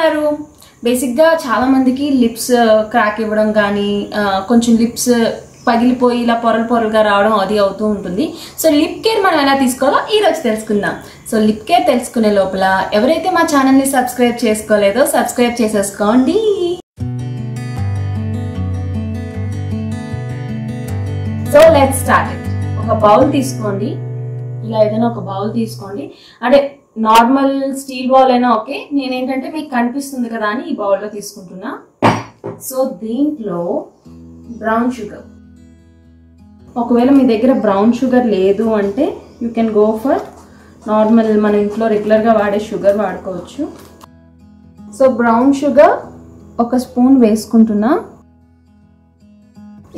ఉన్నారు? బేసిక్గా చాలా మందికి లిప్స్ క్రాక్ ఇవ్వడం కానీ కొంచెం లిప్స్ పగిలిపోయి ఇలా పొరలుగా రావడం అది అవుతూ ఉంటుంది. సో లిప్ కేర్ మనం ఎలా తీసుకోవాలో ఈరోజు తెలుసుకుందాం. సో లిప్ కేర్ తెలుసుకునే లోపల ఎవరైతే మా ఛానల్ని సబ్స్క్రైబ్ చేసుకోలేదో సబ్స్క్రైబ్ చేసేసుకోండి. So let's start it. ఒక బౌల్ తీసుకోండి, ఇలా ఏదైనా ఒక బౌల్ తీసుకోండి. అంటే నార్మల్ స్టీల్ బౌల్ అయినా ఓకే, నేనేంటంటే మీకు కనిపిస్తుంది కదా అని ఈ బౌల్లో తీసుకుంటున్నా. సో దీంట్లో బ్రౌన్ షుగర్, ఒకవేళ మీ దగ్గర బ్రౌన్ షుగర్ లేదు అంటే you can go for normal మన ఇంట్లో రెగ్యులర్గా వాడే షుగర్ వాడుకోవచ్చు. సో బ్రౌన్ షుగర్ ఒక స్పూన్ వేసుకుంటున్నా.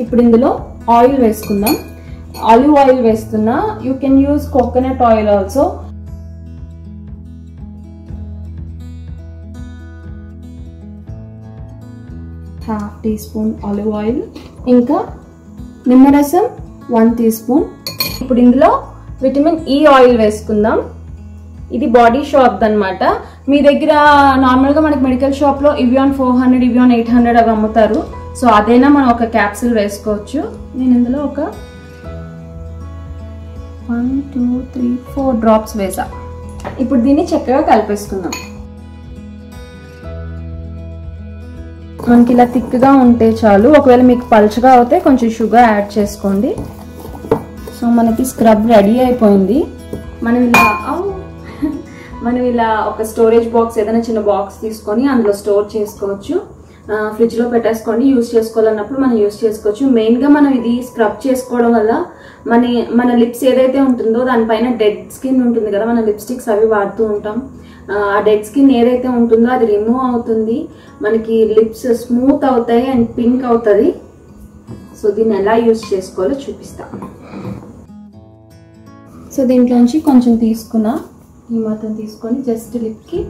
ఇప్పుడు ఇందులో ఆయిల్ వేసుకుందాం. ఆలివ్ ఆయిల్ వేస్తున్నా. You can use coconut oil also. Half teaspoon olive oil, ఇంకా నిమ్మరసం 1 టీ స్పూన్. ఇప్పుడు ఇందులో విటమిన్ ఈ ఆయిల్ వేసుకుందాం. ఇది బాడీ షాప్ అనమాట. మీ దగ్గర నార్మల్గా మనకి మెడికల్ షాప్లో ఇవియాన్ 400 ఇవియాన్ 800 అవి అమ్ముతారు. సో అదైనా మనం ఒక క్యాప్సూల్ వేసుకోవచ్చు. నేను ఇందులో ఒక 1 2 3 4 డ్రాప్స్ వేసా. ఇప్పుడు దీన్ని చక్కగా కలిపేసుకుందాం. మనకి ఇలా థిక్గా ఉంటే చాలు. ఒకవేళ మీకు పల్చగా అవుతే కొంచెం షుగర్ యాడ్ చేసుకోండి. సో మనకి స్క్రబ్ రెడీ అయిపోయింది. మనం ఇలా ఒక స్టోరేజ్ బాక్స్, ఏదైనా చిన్న బాక్స్ తీసుకొని అందులో స్టోర్ చేసుకోవచ్చు. ఫ్రిడ్జ్లో పెట్టేసుకోండి. యూస్ చేసుకోవాలన్నప్పుడు మనం యూస్ చేసుకోవచ్చు. మెయిన్గా మనం ఇది స్క్రబ్ చేసుకోవడం వల్ల మన లిప్స్ ఏదైతే ఉంటుందో దానిపైన డెడ్ స్కిన్ ఉంటుంది కదా, మన లిప్స్టిక్స్ అవి వాడుతూ ఉంటాం. ఆ డెడ్ స్కిన్ ఏదైతే ఉంటుందో అది రిమూవ్ అవుతుంది. మనకి లిప్స్ స్మూత్ అవుతాయి అండ్ పింక్ అవుతుంది. సో దీన్ని ఎలా యూస్ చేసుకోవాలో చూపిస్తా. సో దీంట్లోంచి కొంచెం తీసుకున్నా, ఈ మాత్రం తీసుకొని జస్ట్ లిప్కి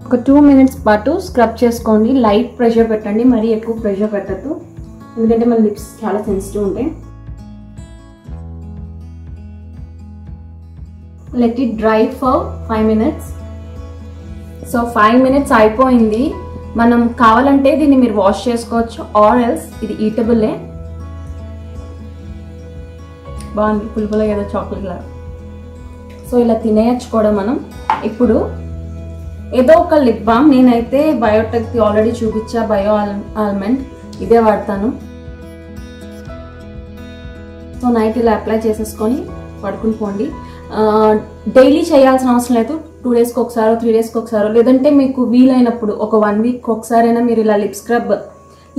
ఒక 2 minutes పాటు స్క్రబ్ చేసుకోండి. లైట్ ప్రెషర్ పెట్టండి, మరీ ఎక్కువ ప్రెషర్ పెట్టద్దు, ఎందుకంటే మన లిప్స్ చాలా సెన్సిటివ్ ఉంటాయి. Let it dry for 5 minutes. So 5 minutes అయిపోయింది. మనం కావాలంటే దీన్ని మీరు వాష్ చేసుకోవచ్చు, ఆర్ ఎల్స్ ఇది ఈటబుల్లే. బాగుంది, పులుపులో ఏదో చాక్లెట్ లాగా. సో ఇలా తినేయచ్చు కూడా మనం. ఇప్పుడు ఏదో ఒక లిప్ బామ్, నేనైతే బయోటెక్ ఆల్రెడీ చూపించా, బయో ఆల్మండ్, ఇదే వాడతాను. సో నైట్ ఇలా అప్లై చేసేసుకొని పడుకుని పోండి. డైలీ చేయాల్సిన అవసరం లేదు. 2 daysకి ఒకసారో 3 daysకి ఒకసారో, లేదంటే మీకు వీలైనప్పుడు ఒక 1 week ఒకసారైనా మీరు ఇలా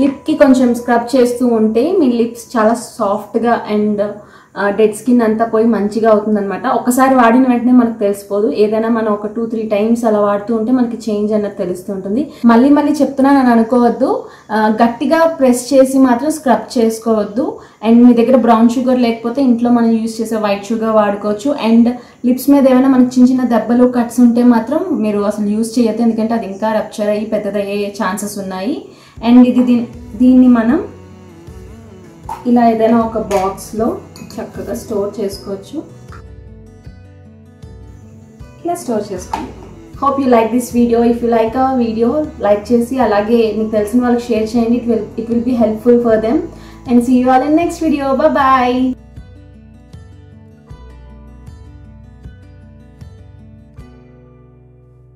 లిప్కి కొంచెం స్క్రబ్ చేస్తూ ఉంటే మీ లిప్స్ చాలా సాఫ్ట్గా అండ్ డెడ్ స్కిన్ అంతా పోయి మంచిగా అవుతుంది అనమాట. ఒకసారి వాడిన వెంటనే మనకు తెలిసిపోదు. ఏదైనా మనం ఒక 2-3 times అలా వాడుతూ ఉంటే మనకి చేంజ్ అన్నది తెలుస్తూ ఉంటుంది. మళ్ళీ చెప్తున్నానని అనుకోవద్దు. గట్టిగా ప్రెస్ చేసి మాత్రం స్క్రబ్ చేసుకోవద్దు. అండ్ మీ దగ్గర బ్రౌన్ షుగర్ లేకపోతే ఇంట్లో మనం యూజ్ చేసే వైట్ షుగర్ వాడుకోవచ్చు. అండ్ లిప్స్ మీద ఏమైనా మనకి చిన్న దెబ్బలు, కట్స్ ఉంటే మాత్రం మీరు అసలు యూజ్ చేయొద్దు, ఎందుకంటే అది ఇంకా రప్చర్ అయ్యి పెద్దదయ్యే ఛాన్సెస్ ఉన్నాయి. అండ్ దీన్ని మనం ఇలా ఏదైనా ఒక బాక్స్లో చక్కగా స్టోర్ చేసుకోవచ్చు. ఇలా స్టోర్ చేసుకోండి. Hope you like this video. If you like our video, like చేసి అలాగే మీకు తెలిసిన వాళ్ళకి షేర్ చేయండి. It will be helpful for them. And see you all in next video. Bye.